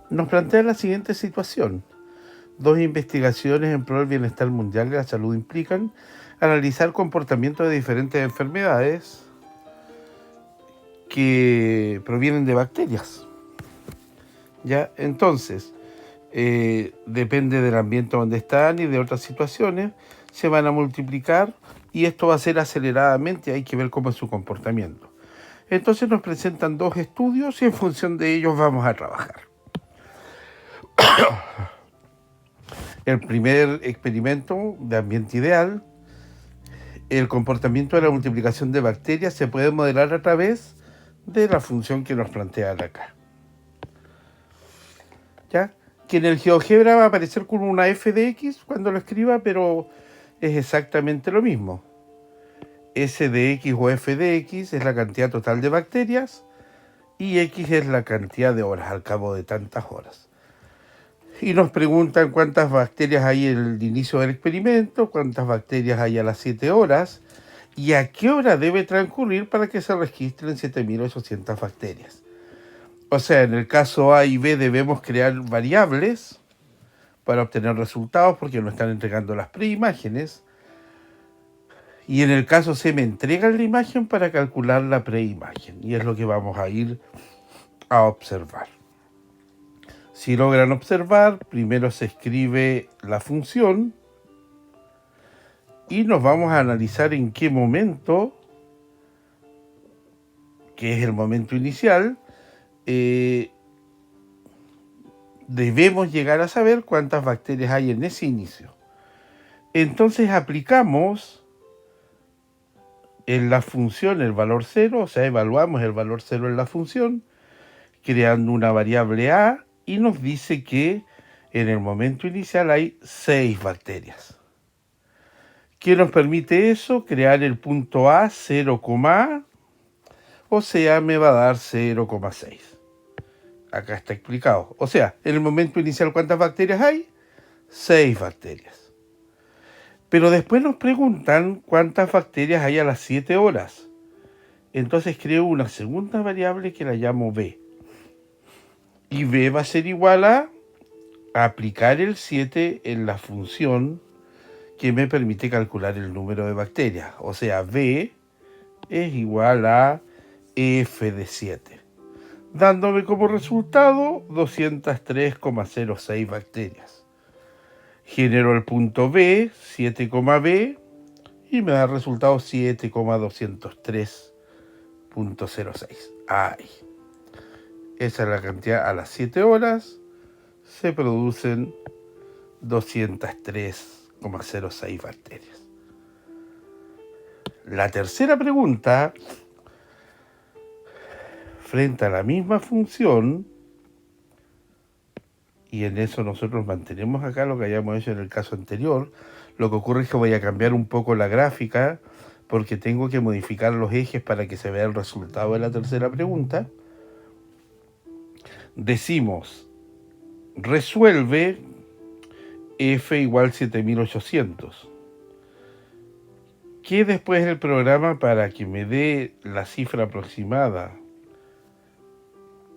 nos plantea la siguiente situación. Dos investigaciones en pro del bienestar mundial y la salud implican analizar comportamientos de diferentes enfermedades que provienen de bacterias. ¿Ya? Entonces, depende del ambiente donde están y de otras situaciones, se van a multiplicar y esto va a ser aceleradamente, hay que ver cómo es su comportamiento. Entonces nos presentan dos estudios y en función de ellos vamos a trabajar. El primer experimento de ambiente ideal, el comportamiento de la multiplicación de bacterias se puede modelar a través de la función que nos plantean acá. ¿Ya? Que en el GeoGebra va a aparecer con una f de x cuando lo escriba, pero es exactamente lo mismo. S de x o f de x es la cantidad total de bacterias y x es la cantidad de horas al cabo de tantas horas. Y nos preguntan cuántas bacterias hay en el inicio del experimento, cuántas bacterias hay a las 7 horas y a qué hora debe transcurrir para que se registren 7.800 bacterias. O sea, en el caso A y B debemos crear variables para obtener resultados porque nos están entregando las preimágenes. Y en el caso C me entregan la imagen para calcular la preimagen. Y es lo que vamos a ir a observar. Si logran observar, primero se escribe la función y nos vamos a analizar en qué momento, que es el momento inicial, debemos llegar a saber cuántas bacterias hay en ese inicio. Entonces aplicamos en la función el valor 0, o sea, evaluamos el valor 0 en la función, creando una variable A, y nos dice que en el momento inicial hay 6 bacterias. ¿Qué nos permite eso? Crear el punto A, 0, A, o sea, me va a dar 0,6. Acá está explicado. O sea, en el momento inicial, ¿cuántas bacterias hay? 6 bacterias. Pero después nos preguntan cuántas bacterias hay a las 7 horas. Entonces creo una segunda variable que la llamo B. Y B va a ser igual a aplicar el 7 en la función que me permite calcular el número de bacterias. O sea, B es igual a F de 7, dándome como resultado 203,06 bacterias. Genero el punto B, 7,B, y me da el resultado 7,203,06. Ay. Esa es la cantidad a las 7 horas. Se producen 203,06 bacterias. La tercera pregunta, frente a la misma función, y en eso nosotros mantenemos acá lo que hayamos hecho en el caso anterior, lo que ocurre es que voy a cambiar un poco la gráfica porque tengo que modificar los ejes para que se vea el resultado de la tercera pregunta. Decimos, resuelve F igual 7800. Que después el programa, para que me dé la cifra aproximada,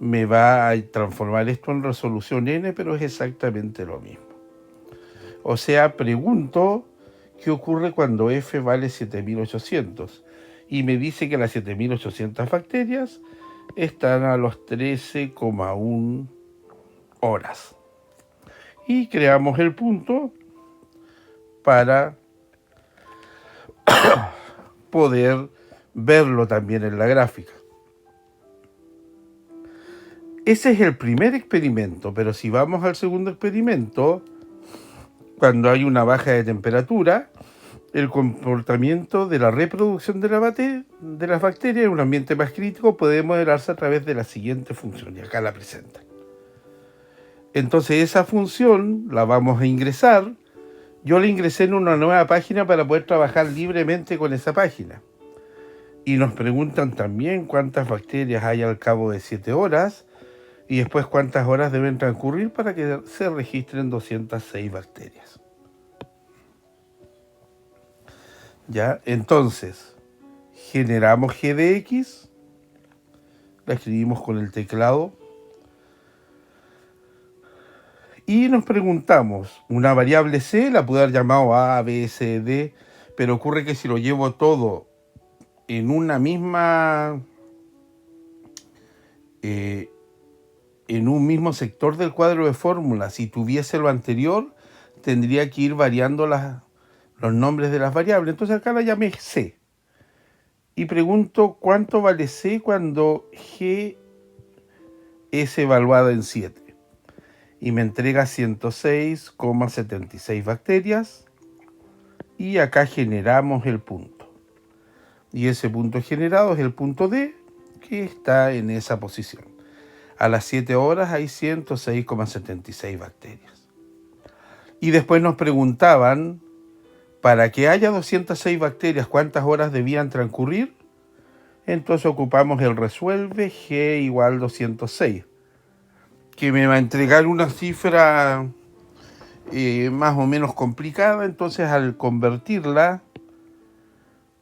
me va a transformar esto en resolución n, pero es exactamente lo mismo. O sea, pregunto qué ocurre cuando f vale 7800 y me dice que las 7800 bacterias están a los 13,1 horas. Y creamos el punto para poder verlo también en la gráfica. Ese es el primer experimento, pero si vamos al segundo experimento, cuando hay una baja de temperatura, el comportamiento de la reproducción de las bacterias en un ambiente más crítico puede modelarse a través de la siguiente función, y acá la presenta. Entonces esa función la vamos a ingresar. Yo la ingresé en una nueva página para poder trabajar libremente con esa página. Y nos preguntan también cuántas bacterias hay al cabo de 7 horas y después cuántas horas deben transcurrir para que se registren 206 bacterias. ¿Ya? Entonces, generamos G de X, la escribimos con el teclado, Y nos preguntamos, una variable C la pude haber llamado A, B, C, D, pero ocurre que si lo llevo todo en una misma, eh, en un mismo sector del cuadro de fórmulas, si tuviese lo anterior, tendría que ir variando los nombres de las variables. Entonces acá la llamé C. Y pregunto cuánto vale C cuando G es evaluada en 7. Y me entrega 106,76 bacterias. Y acá generamos el punto. Y ese punto generado es el punto D, que está en esa posición. A las 7 horas hay 106,76 bacterias. Y después nos preguntaban, para que haya 206 bacterias, ¿cuántas horas debían transcurrir? Entonces ocupamos el resuelve G igual 206, que me va a entregar una cifra más o menos complicada. Entonces al convertirla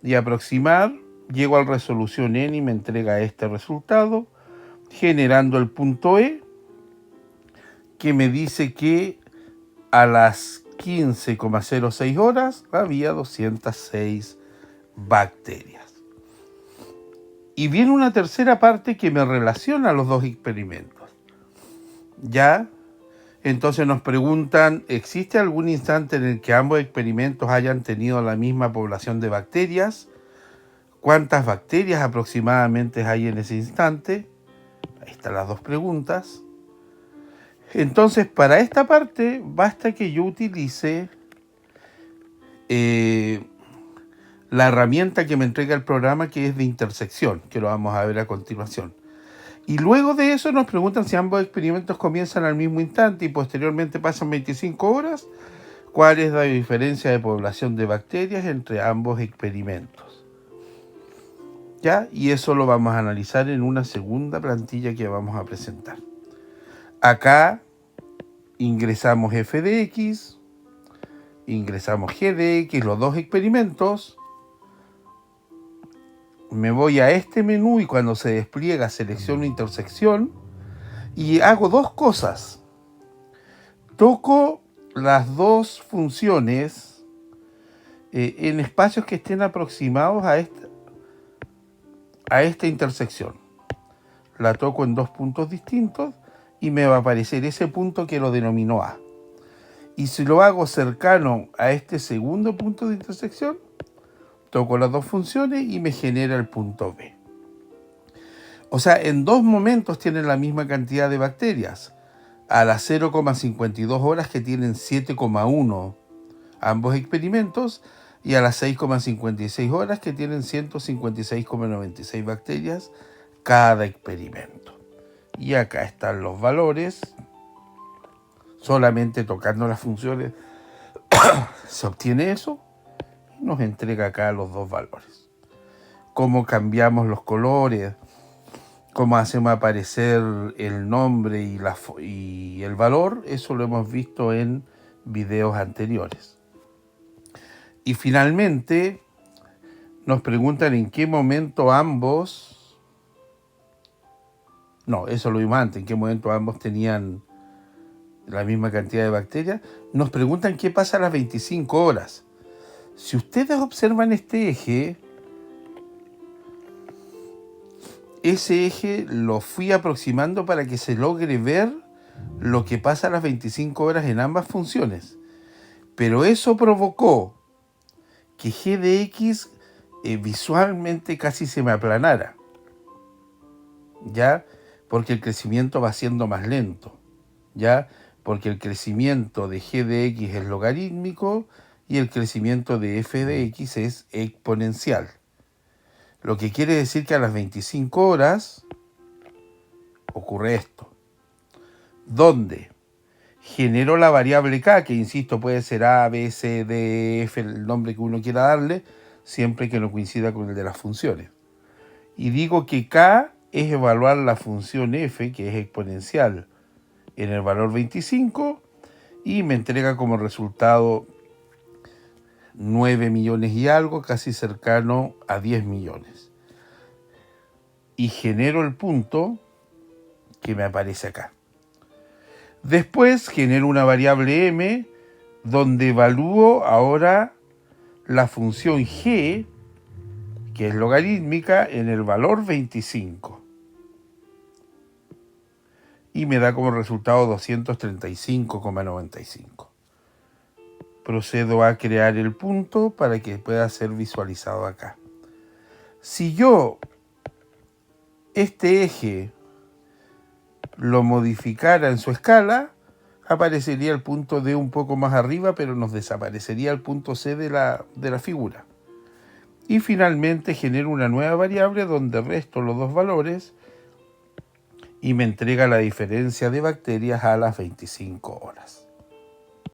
y aproximar, llego a la resolución N y me entrega este resultado, generando el punto E, que me dice que a las 15,06 horas había 206 bacterias. Y viene una tercera parte que me relaciona los dos experimentos. ¿Ya? Entonces nos preguntan, ¿existe algún instante en el que ambos experimentos hayan tenido la misma población de bacterias? ¿Cuántas bacterias aproximadamente hay en ese instante? Ahí están las dos preguntas. Entonces, para esta parte, basta que yo utilice la herramienta que me entrega el programa, que es de intersección, que lo vamos a ver a continuación. Y luego de eso nos preguntan si ambos experimentos comienzan al mismo instante y posteriormente pasan 25 horas. ¿Cuál es la diferencia de población de bacterias entre ambos experimentos? ¿Ya? Y eso lo vamos a analizar en una segunda plantilla que vamos a presentar. Acá ingresamos f de x, ingresamos g de x, los dos experimentos. Me voy a este menú y cuando se despliega selecciono intersección y hago dos cosas. Toco las dos funciones en espacios que estén aproximados a esta intersección. La toco en dos puntos distintos y me va a aparecer ese punto que lo denomino A. Y si lo hago cercano a este segundo punto de intersección, toco las dos funciones y me genera el punto B. O sea, en dos momentos tienen la misma cantidad de bacterias. A las 0,52 horas, que tienen 7,1 ambos experimentos, y a las 6,56 horas, que tienen 156,96 bacterias cada experimento. Y acá están los valores. Solamente tocando las funciones se obtiene eso y nos entrega acá los dos valores. Cómo cambiamos los colores, cómo hacemos aparecer el nombre y el valor, eso lo hemos visto en videos anteriores. Y finalmente nos preguntan en qué momento ambos, no, eso lo vimos antes, en qué momento ambos tenían la misma cantidad de bacterias. Nos preguntan qué pasa a las 25 horas. Si ustedes observan este eje, ese eje lo fui aproximando para que se logre ver lo que pasa a las 25 horas en ambas funciones. Pero eso provocó que g de x visualmente casi se me aplanara, ¿ya? Porque el crecimiento va siendo más lento, ¿ya? Porque el crecimiento de g de x es logarítmico y el crecimiento de f de x es exponencial. Lo que quiere decir que a las 25 horas ocurre esto, donde generó la variable k, que insisto puede ser a, b, c, d, f, el nombre que uno quiera darle, siempre que no coincida con el de las funciones. Y digo que k es evaluar la función f, que es exponencial, en el valor 25, y me entrega como resultado 9 millones y algo, casi cercano a 10 millones. Y genero el punto que me aparece acá. Después genero una variable m donde evalúo ahora la función g, que es logarítmica, en el valor 25. Y me da como resultado 235,95. Procedo a crear el punto para que pueda ser visualizado acá. Si yo este eje lo modificara en su escala, aparecería el punto D un poco más arriba, pero nos desaparecería el punto C de la figura. Y finalmente genero una nueva variable donde resto los dos valores y me entrega la diferencia de bacterias a las 25 horas.